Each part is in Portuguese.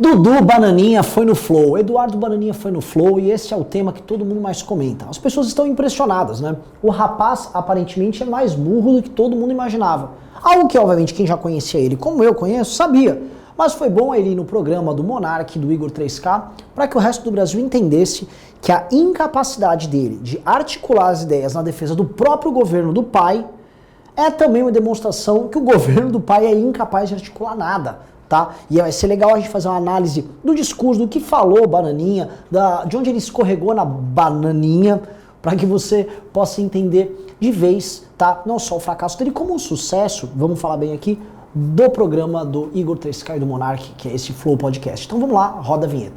Dudu Bananinha foi no Flow, Eduardo Bananinha foi no Flow e esse é o tema que todo mundo mais comenta. As pessoas estão impressionadas, né? O rapaz aparentemente é mais burro do que todo mundo imaginava. Algo que, obviamente, quem já conhecia ele, como eu conheço, sabia. Mas foi bom ele ir no programa do Monark, do Igor 3K, para que o resto do Brasil entendesse que a incapacidade dele de articular as ideias na defesa do próprio governo do pai é também uma demonstração que o governo do pai é incapaz de articular nada. Tá? E vai ser legal a gente fazer uma análise do discurso, do que falou Bananinha, de onde ele escorregou na bananinha, para que você possa entender de vez, tá? Não só o fracasso dele, como o sucesso, vamos falar bem aqui, do programa do Igor 3K e do Monark, que é esse Flow Podcast. Então vamos lá, roda a vinheta.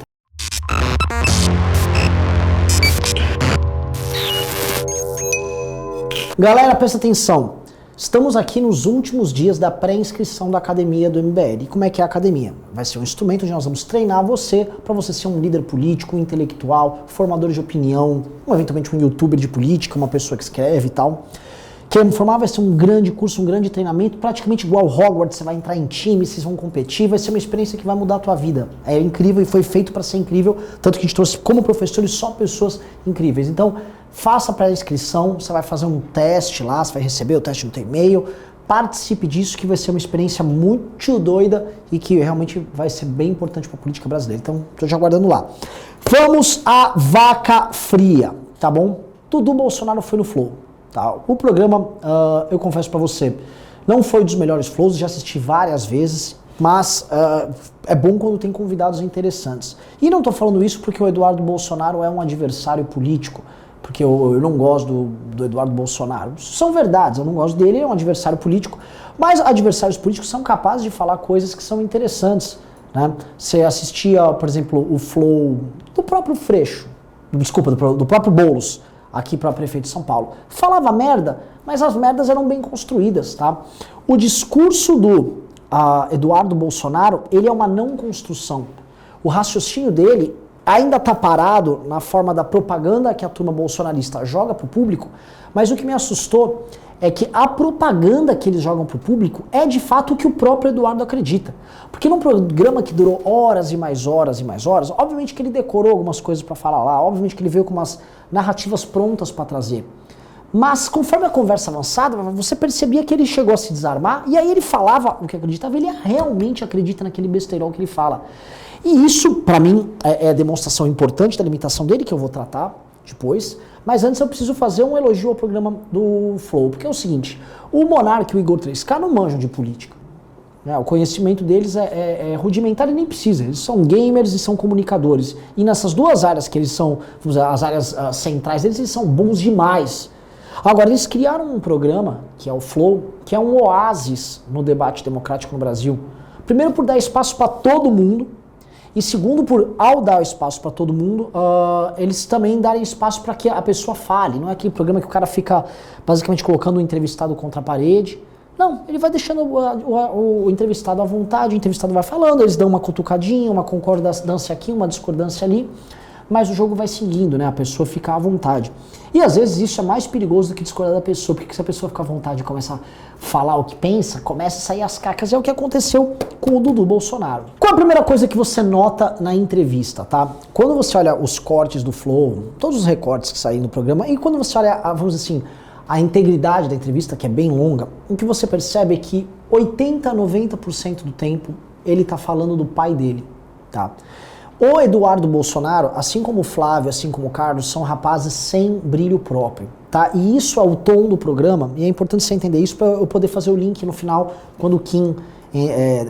Galera, presta atenção. Estamos aqui nos últimos dias da pré-inscrição da academia do MBL. E como é que é a academia? Vai ser um instrumento onde nós vamos treinar você para você ser um líder político, um intelectual, formador de opinião, eventualmente um youtuber de política, uma pessoa que escreve e tal. Quer me formar? Vai ser um grande curso, um grande treinamento, praticamente igual ao Hogwarts. Você vai entrar em time, vocês vão competir, vai ser uma experiência que vai mudar a tua vida. É incrível e foi feito para ser incrível, tanto que a gente trouxe como professores só pessoas incríveis. Então, faça a pré-inscrição, você vai fazer um teste lá, você vai receber o teste no teu e-mail, participe disso que vai ser uma experiência muito doida e que realmente vai ser bem importante para a política brasileira. Então, estou já aguardando lá. Vamos à vaca fria, tá bom? Dudu Bolsonaro foi no Flow. Tá? O programa, eu confesso para você, não foi dos melhores flows, já assisti várias vezes, mas é bom quando tem convidados interessantes. E não estou falando isso porque o Eduardo Bolsonaro é um adversário político, porque eu não gosto do Eduardo Bolsonaro. São verdades, eu não gosto dele, ele é um adversário político, mas adversários políticos são capazes de falar coisas que são interessantes. Né? Você assistia, por exemplo, o Flow do próprio Freixo, desculpa, do próprio Boulos, aqui para prefeito de São Paulo. Falava merda, mas as merdas eram bem construídas, tá? O discurso do Eduardo Bolsonaro, ele é uma não construção. O raciocínio dele ainda tá parado na forma da propaganda que a turma bolsonarista joga pro público, mas o que me assustou é que a propaganda que eles jogam pro público é de fato o que o próprio Eduardo acredita. Porque num programa que durou horas e mais horas e mais horas, obviamente que ele decorou algumas coisas para falar lá, obviamente que ele veio com umas narrativas prontas para trazer. Mas conforme a conversa avançada, você percebia que ele chegou a se desarmar e aí ele falava o que acreditava, ele realmente acredita naquele besteirol que ele fala. E isso, para mim, é demonstração importante da limitação dele, que eu vou tratar depois. Mas antes eu preciso fazer um elogio ao programa do Flow, porque é o seguinte, o Monark e o Igor 3K não manjam de política. Né? O conhecimento deles é rudimentar e nem precisa. Eles são gamers e são comunicadores. E nessas duas áreas que eles são, vamos dizer, as áreas centrais deles, eles são bons demais. Agora, eles criaram um programa, que é o Flow, que é um oásis no debate democrático no Brasil. Primeiro, por dar espaço para todo mundo. E segundo, ao dar espaço para todo mundo, eles também darem espaço para que a pessoa fale. Não é aquele programa que o cara fica basicamente colocando o entrevistado contra a parede. Não, ele vai deixando o entrevistado à vontade, o entrevistado vai falando, eles dão uma cutucadinha, uma concordância aqui, uma discordância ali, mas o jogo vai seguindo, né? A pessoa fica à vontade. E às vezes isso é mais perigoso do que discordar da pessoa, porque se a pessoa ficar à vontade e começar a falar o que pensa, começa a sair as cacas. É o que aconteceu com o Dudu Bolsonaro. Qual a primeira coisa que você nota na entrevista, tá? Quando você olha os cortes do Flow, todos os recortes que saem no programa, e quando você olha, vamos dizer assim, a integridade da entrevista, que é bem longa, o que você percebe é que 80 a 90% do tempo ele tá falando do pai dele, tá? O Eduardo Bolsonaro, assim como o Flávio, assim como o Carlos, são rapazes sem brilho próprio, tá? E isso é o tom do programa, e é importante você entender isso para eu poder fazer o link no final, quando o Kim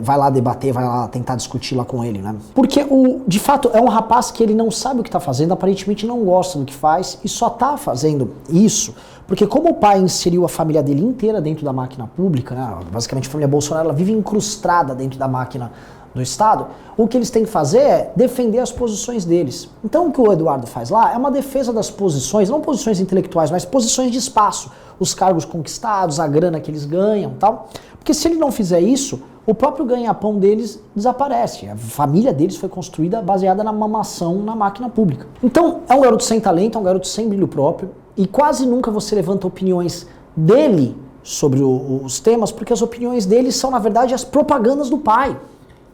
vai lá debater, vai lá tentar discutir lá com ele, né? Porque, de fato, é um rapaz que ele não sabe o que tá fazendo, aparentemente não gosta do que faz, e só tá fazendo isso porque como o pai inseriu a família dele inteira dentro da máquina pública, né? Basicamente a família Bolsonaro ela vive incrustada dentro da máquina do Estado, o que eles têm que fazer é defender as posições deles. Então o que o Eduardo faz lá é uma defesa das posições, não posições intelectuais, mas posições de espaço, os cargos conquistados, a grana que eles ganham e tal. Porque se ele não fizer isso, o próprio ganha-pão deles desaparece. A família deles foi construída baseada na mamação na máquina pública. Então é um garoto sem talento, é um garoto sem brilho próprio, e quase nunca você levanta opiniões dele sobre os temas, porque as opiniões dele são, na verdade, as propagandas do pai.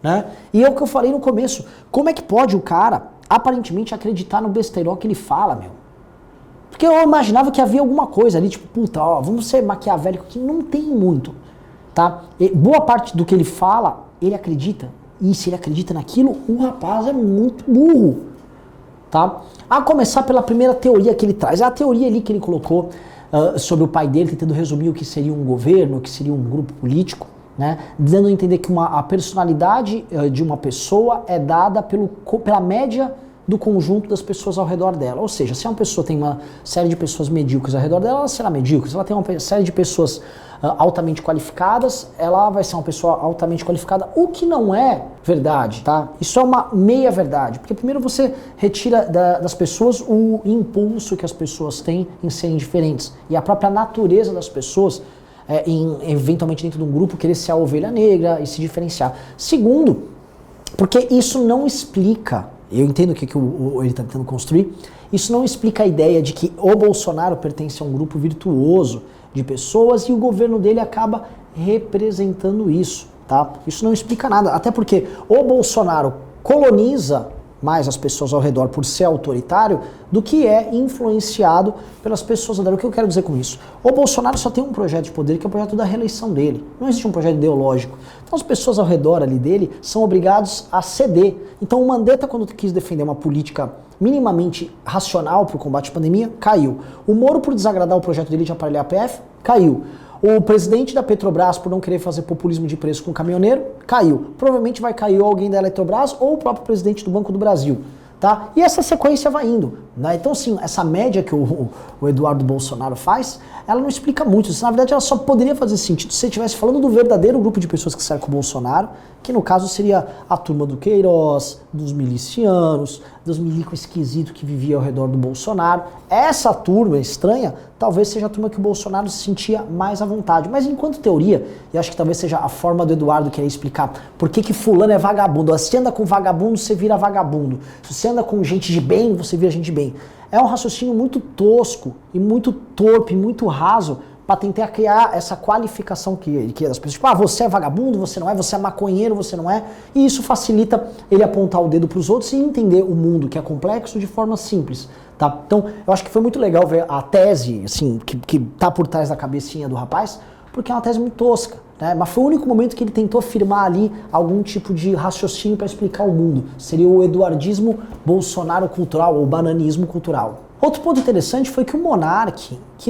né? E é o que eu falei no começo, como é que pode o cara aparentemente acreditar no besteirol que ele fala, meu? Porque eu imaginava que havia alguma coisa ali, tipo, puta, ó, vamos ser maquiavélico aqui, não tem muito, tá? E boa parte do que ele fala, ele acredita, e se ele acredita naquilo, o rapaz é muito burro, tá? A começar pela primeira teoria que ele traz, a teoria ali que ele colocou sobre o pai dele, tentando resumir o que seria um governo, o que seria um grupo político, né? Dando a entender que a personalidade de uma pessoa é dada pela média do conjunto das pessoas ao redor dela. Ou seja, se uma pessoa tem uma série de pessoas medíocres ao redor dela, ela será medíocre. Se ela tem uma série de pessoas altamente qualificadas, ela vai ser uma pessoa altamente qualificada, o que não é verdade, tá? Isso é uma meia verdade, porque primeiro você retira das pessoas o impulso que as pessoas têm em serem diferentes, e a própria natureza das pessoas eventualmente dentro de um grupo querer ser a ovelha negra e se diferenciar. Segundo, porque isso não explica, eu entendo o que ele está tentando construir, isso não explica a ideia de que o Bolsonaro pertence a um grupo virtuoso de pessoas e o governo dele acaba representando isso, tá? Isso não explica nada, até porque o Bolsonaro coloniza mais as pessoas ao redor por ser autoritário do que é influenciado pelas pessoas ao redor. O que eu quero dizer com isso? O Bolsonaro só tem um projeto de poder, que é o projeto da reeleição dele. Não existe um projeto ideológico. Então as pessoas ao redor ali dele são obrigados a ceder. Então o Mandetta, quando quis defender uma política minimamente racional para o combate à pandemia, caiu. O Moro, por desagradar o projeto dele de aparelhar a PF, caiu. O presidente da Petrobras, por não querer fazer populismo de preço com o caminhoneiro, caiu. Provavelmente vai cair alguém da Eletrobras ou o próprio presidente do Banco do Brasil. Tá? E essa sequência vai indo, né? Então, sim, essa média que o Eduardo Bolsonaro faz, ela não explica muito. Isso, na verdade, ela só poderia fazer sentido se você estivesse falando do verdadeiro grupo de pessoas que cercam o Bolsonaro, que no caso seria a turma do Queiroz, dos milicianos, dos milico esquisitos que vivia ao redor do Bolsonaro. Essa turma estranha talvez seja a turma que o Bolsonaro se sentia mais à vontade. Mas enquanto teoria, eu acho que talvez seja a forma do Eduardo querer explicar por que fulano é vagabundo. Se anda com vagabundo, você vira vagabundo. Se você anda com gente de bem, você vira gente de bem. É um raciocínio muito tosco e muito torpe, muito raso, para tentar criar essa qualificação que ele quer das pessoas. Tipo, você é vagabundo, você não é, você é maconheiro, você não é. E isso facilita ele apontar o dedo para os outros e entender o mundo, que é complexo, de forma simples. Tá? Então, eu acho que foi muito legal ver a tese, assim, que tá por trás da cabecinha do rapaz, porque é uma tese muito tosca, né? Mas foi o único momento que ele tentou afirmar ali algum tipo de raciocínio para explicar o mundo. Seria o eduardismo Bolsonaro cultural, ou bananismo cultural. Outro ponto interessante foi que o Monark, que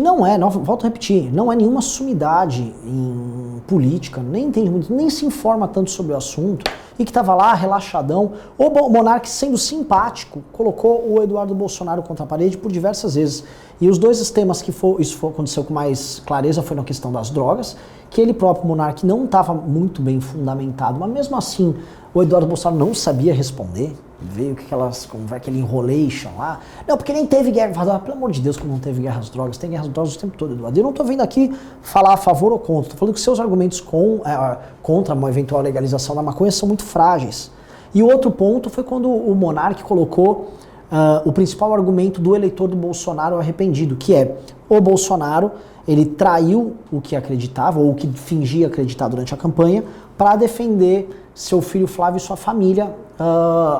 volto a repetir, não é nenhuma sumidade em política, nem entende muito, nem se informa tanto sobre o assunto, e que estava lá relaxadão, o Monark, sendo simpático, colocou o Eduardo Bolsonaro contra a parede por diversas vezes. E os dois temas que aconteceu com mais clareza foi na questão das drogas, que ele próprio, Monark, não estava muito bem fundamentado, mas mesmo assim o Eduardo Bolsonaro não sabia responder. Veio como vai aquele enrolation lá. Não, porque nem teve guerra. Pelo amor de Deus, como não teve guerra às drogas. Tem guerra às drogas o tempo todo, Eduardo. Eu não tô vindo aqui falar a favor ou contra. Tô falando que seus argumentos contra uma eventual legalização da maconha são muito frágeis. E o outro ponto foi quando o Monark colocou o principal argumento do eleitor do Bolsonaro arrependido, que é o Bolsonaro, ele traiu o que acreditava, ou o que fingia acreditar durante a campanha, para defender seu filho Flávio e sua família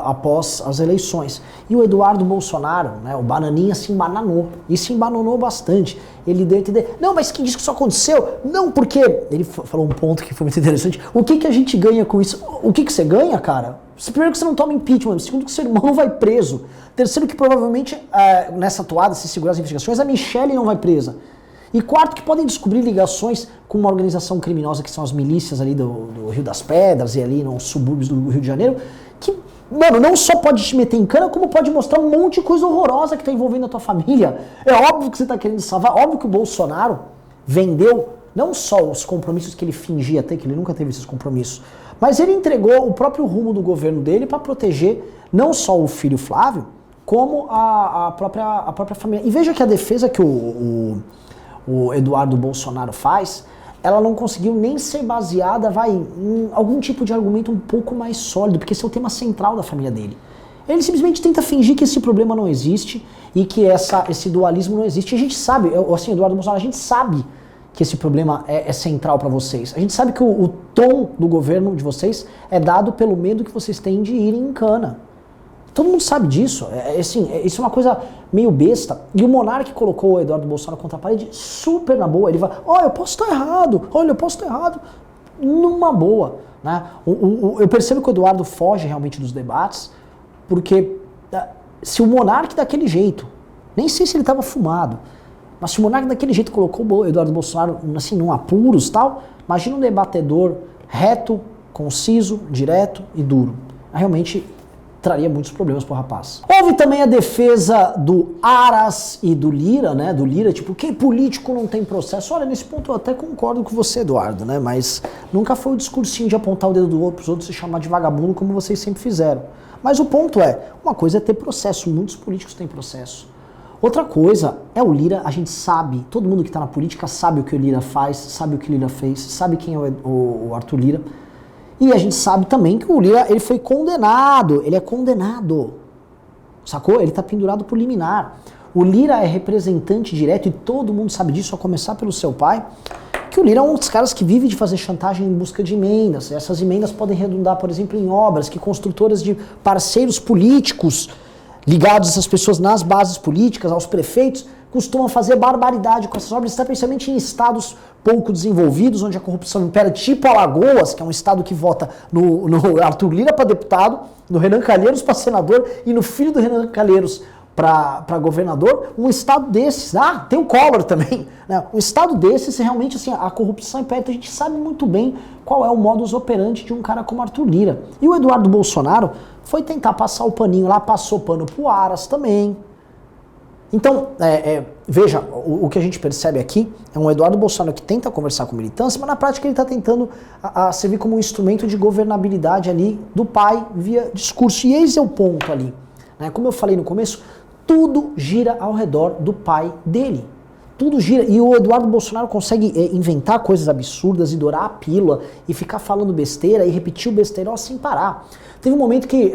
após as eleições. E o Eduardo Bolsonaro, né, o Bananinha, se embananou. E se embananou bastante. Ele deu a entender, não, mas quem disse que isso aconteceu? Não, porque... Ele falou um ponto que foi muito interessante. O que a gente ganha com isso? O que você ganha, cara? Primeiro que você não toma impeachment. Segundo que seu irmão não vai preso. Terceiro que provavelmente, nessa toada, se segurar as investigações, a Michelle não vai presa. E quarto, que podem descobrir ligações com uma organização criminosa que são as milícias ali do Rio das Pedras e ali nos subúrbios do Rio de Janeiro, que, mano, não só pode te meter em cana, como pode mostrar um monte de coisa horrorosa que tá envolvendo a tua família. É óbvio que você tá querendo salvar, óbvio que o Bolsonaro vendeu não só os compromissos que ele fingia ter, que ele nunca teve esses compromissos, mas ele entregou o próprio rumo do governo dele para proteger não só o filho Flávio, como a própria família. E veja que a defesa que o Eduardo Bolsonaro faz, ela não conseguiu nem ser baseada, em algum tipo de argumento um pouco mais sólido, porque esse é o tema central da família dele. Ele simplesmente tenta fingir que esse problema não existe e que esse dualismo não existe. E a gente sabe, assim, Eduardo Bolsonaro, a gente sabe que esse problema é central para vocês. A gente sabe que o tom do governo de vocês é dado pelo medo que vocês têm de ir em cana. Todo mundo sabe disso. Isso é uma coisa meio besta. E o monarca colocou o Eduardo Bolsonaro contra a parede super na boa. Ele vai, eu posso estar errado, eu posso estar errado. Numa boa. Né? Eu percebo que o Eduardo foge realmente dos debates, porque se o monarca daquele jeito, nem sei se ele estava fumado, mas se o monarca daquele jeito colocou o Eduardo Bolsonaro assim, num apuros e tal, imagina um debatedor reto, conciso, direto e duro. Realmente traria muitos problemas pro rapaz. Houve também a defesa do Aras e do Lira, né? Do Lira, tipo, que político não tem processo? Olha, nesse ponto eu até concordo com você, Eduardo, né? Mas nunca foi o discursinho de apontar o dedo do outro pros outros e chamar de vagabundo como vocês sempre fizeram. Mas o ponto é, uma coisa é ter processo, muitos políticos têm processo. Outra coisa é o Lira, a gente sabe, todo mundo que está na política sabe o que o Lira faz, sabe o que o Lira fez, sabe quem é o Arthur Lira. E a gente sabe também que o Lira, ele foi condenado, ele é condenado, sacou? Ele está pendurado por liminar. O Lira é representante direto e todo mundo sabe disso, a começar pelo seu pai, que o Lira é um dos caras que vive de fazer chantagem em busca de emendas. Essas emendas podem redundar, por exemplo, em obras que construtoras de parceiros políticos ligados a essas pessoas nas bases políticas, aos prefeitos, costumam fazer barbaridade com essas obras, especialmente em estados pouco desenvolvidos, onde a corrupção impera, tipo Alagoas, que é um estado que vota no Arthur Lira para deputado, no Renan Calheiros para senador e no filho do Renan Calheiros para governador. Um estado desses, tem o Collor também, né? Um estado desses, realmente assim, a corrupção impera. Então a gente sabe muito bem qual é o modus operandi de um cara como Arthur Lira. E o Eduardo Bolsonaro foi tentar passar o paninho lá, passou pano pro Aras também. Então, veja, o que a gente percebe aqui é um Eduardo Bolsonaro que tenta conversar com militância, mas na prática ele está tentando servir como um instrumento de governabilidade ali do pai via discurso. E esse é o ponto ali. Né? Como eu falei no começo, tudo gira ao redor do pai dele. Tudo gira. E o Eduardo Bolsonaro consegue inventar coisas absurdas e dourar a pílula e ficar falando besteira e repetir o besteirol sem parar. Teve um momento que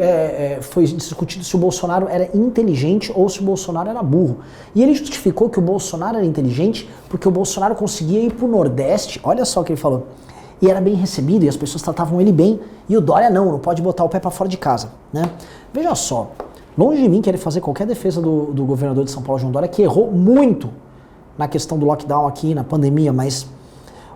foi discutido se o Bolsonaro era inteligente ou se o Bolsonaro era burro. E ele justificou que o Bolsonaro era inteligente porque o Bolsonaro conseguia ir pro Nordeste, olha só o que ele falou, e era bem recebido e as pessoas tratavam ele bem, e o Dória não pode botar o pé para fora de casa. Né? Veja só, longe de mim querer fazer qualquer defesa do governador de São Paulo, João Dória, que errou muito na questão do lockdown aqui, na pandemia, mas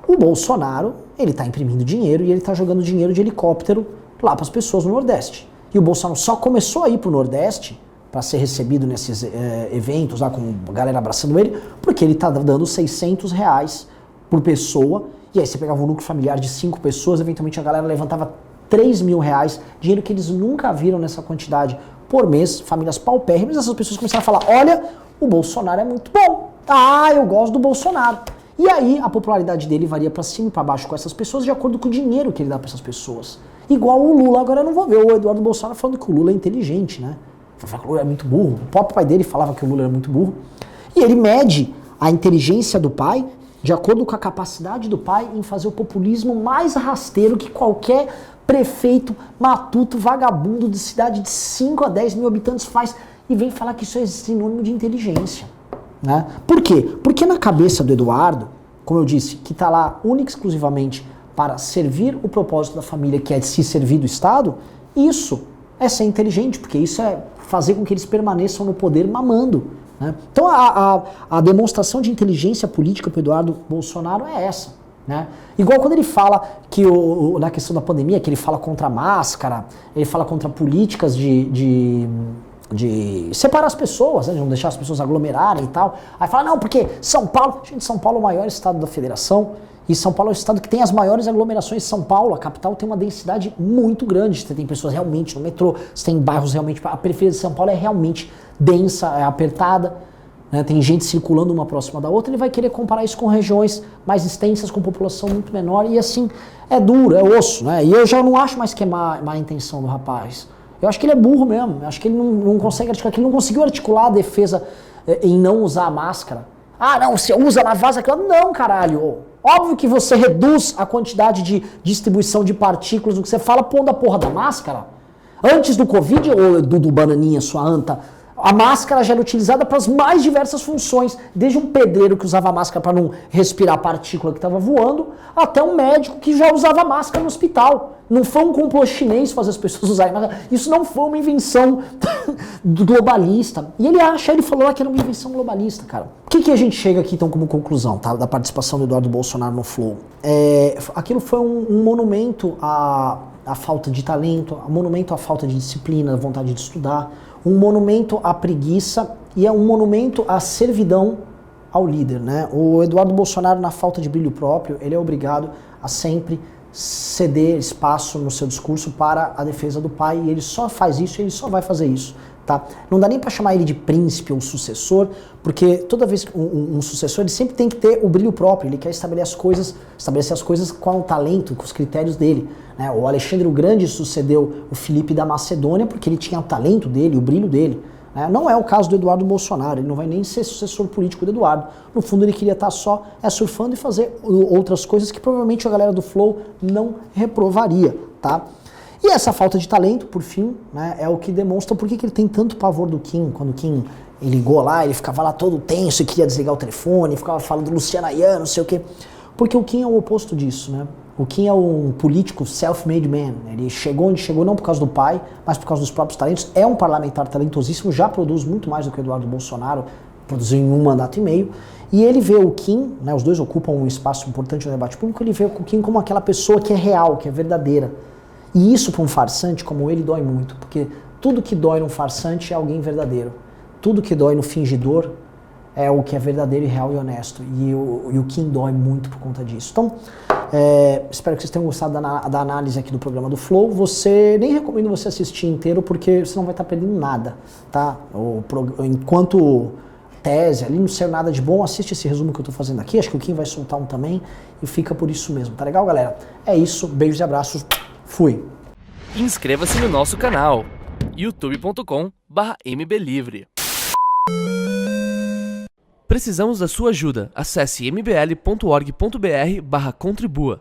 o Bolsonaro, ele tá imprimindo dinheiro e ele tá jogando dinheiro de helicóptero lá para as pessoas no Nordeste. E o Bolsonaro só começou a ir pro Nordeste para ser recebido nesses eventos lá com a galera abraçando ele, porque ele tá dando R$600 por pessoa, e aí você pegava um núcleo familiar de 5 pessoas, eventualmente a galera levantava R$3.000, dinheiro que eles nunca viram nessa quantidade por mês, famílias paupérrimas, essas pessoas começaram a falar, olha, o Bolsonaro é muito bom, eu gosto do Bolsonaro. E aí a popularidade dele varia para cima e para baixo com essas pessoas de acordo com o dinheiro que ele dá para essas pessoas. Igual o Lula, agora eu não vou ver o Eduardo Bolsonaro falando que o Lula é inteligente, né? Falando que o Lula é muito burro. O próprio pai dele falava que o Lula era muito burro. E ele mede a inteligência do pai de acordo com a capacidade do pai em fazer o populismo mais rasteiro que qualquer prefeito matuto, vagabundo de cidade de 5 a 10 mil habitantes faz, e vem falar que isso é sinônimo de inteligência. Né? Por quê? Porque na cabeça do Eduardo, como eu disse, que está lá única e exclusivamente para servir o propósito da família, que é de se servir do Estado, isso é ser inteligente, porque isso é fazer com que eles permaneçam no poder mamando. Né? Então a demonstração de inteligência política para o Eduardo Bolsonaro é essa. Né? Igual quando ele fala que na questão da pandemia, que ele fala contra a máscara, ele fala contra políticas de separar as pessoas, né, de não deixar as pessoas aglomerarem e tal. Aí fala, não, porque São Paulo... Gente, São Paulo é o maior estado da federação, e São Paulo é o estado que tem as maiores aglomerações. São Paulo, a capital, tem uma densidade muito grande. Você tem pessoas realmente no metrô, você tem bairros realmente... A periferia de São Paulo é realmente densa, é apertada, né, tem gente circulando uma próxima da outra. Ele vai querer comparar isso com regiões mais extensas, com população muito menor, e assim, é duro, é osso, né? E eu já não acho mais que é má intenção do rapaz. Eu acho que ele é burro mesmo, eu acho que ele não consegue articular, que ele não conseguiu articular a defesa em não usar a máscara. Não, você usa, ela vaza aquilo. Não, caralho. Óbvio que você reduz a quantidade de distribuição de partículas do que você fala pondo a porra da máscara. Antes do Covid, ou do bananinha, sua anta, A máscara já era utilizada para as mais diversas funções, desde um pedreiro que usava máscara para não respirar a partícula que estava voando, até um médico que já usava máscara no hospital. Não foi um complô chinês fazer as pessoas usarem máscara. Isso não foi uma invenção do globalista. E ele falou lá que era uma invenção globalista, cara. O que a gente chega aqui então como conclusão, tá, da participação do Eduardo Bolsonaro no Flow? Aquilo foi um monumento à falta de talento, um monumento à falta de disciplina, vontade de estudar, um monumento à preguiça e é um monumento à servidão ao líder, né? O Eduardo Bolsonaro, na falta de brilho próprio, ele é obrigado a sempre ceder espaço no seu discurso para a defesa do pai, e ele só faz isso, ele só vai fazer isso, tá? Não dá nem para chamar ele de príncipe ou sucessor, porque toda vez que um sucessor, ele sempre tem que ter o brilho próprio, ele quer estabelecer as coisas com o talento, com os critérios dele, né? O Alexandre o Grande sucedeu o Filipe da Macedônia porque ele tinha o talento dele, o brilho dele. Não é o caso do Eduardo Bolsonaro, ele não vai nem ser sucessor político do Eduardo. No fundo ele queria estar só surfando e fazer outras coisas que provavelmente a galera do Flow não reprovaria, tá? E essa falta de talento, por fim, né, é o que demonstra por que ele tem tanto pavor do Kim. Quando o Kim ligou lá, ele ficava lá todo tenso e queria desligar o telefone, ficava falando Luciana Ayan, não sei o quê. Porque o Kim é o oposto disso, né? O Kim é um político self-made man. Ele chegou onde chegou não por causa do pai, mas por causa dos próprios talentos. É um parlamentar talentosíssimo, já produz muito mais do que o Eduardo Bolsonaro, produziu em 1 mandato e meio. E ele vê o Kim, né, os dois ocupam um espaço importante no debate público, ele vê o Kim como aquela pessoa que é real, que é verdadeira. E isso para um farsante como ele dói muito, porque tudo que dói num farsante é alguém verdadeiro. Tudo que dói no fingidor é o que é verdadeiro e real e honesto. E o Kim dói muito por conta disso. Então, espero que vocês tenham gostado da análise aqui do programa do Flow. Nem recomendo você assistir inteiro, porque você não vai estar perdendo nada, tá? Enquanto tese, ali não saiu nada de bom, assiste esse resumo que eu tô fazendo aqui, acho que o Kim vai soltar um também, e fica por isso mesmo, tá legal, galera? É isso, beijos e abraços, fui! Inscreva-se no nosso canal, youtube.com/mblivre. Precisamos da sua ajuda. Acesse mbl.org.br/contribua.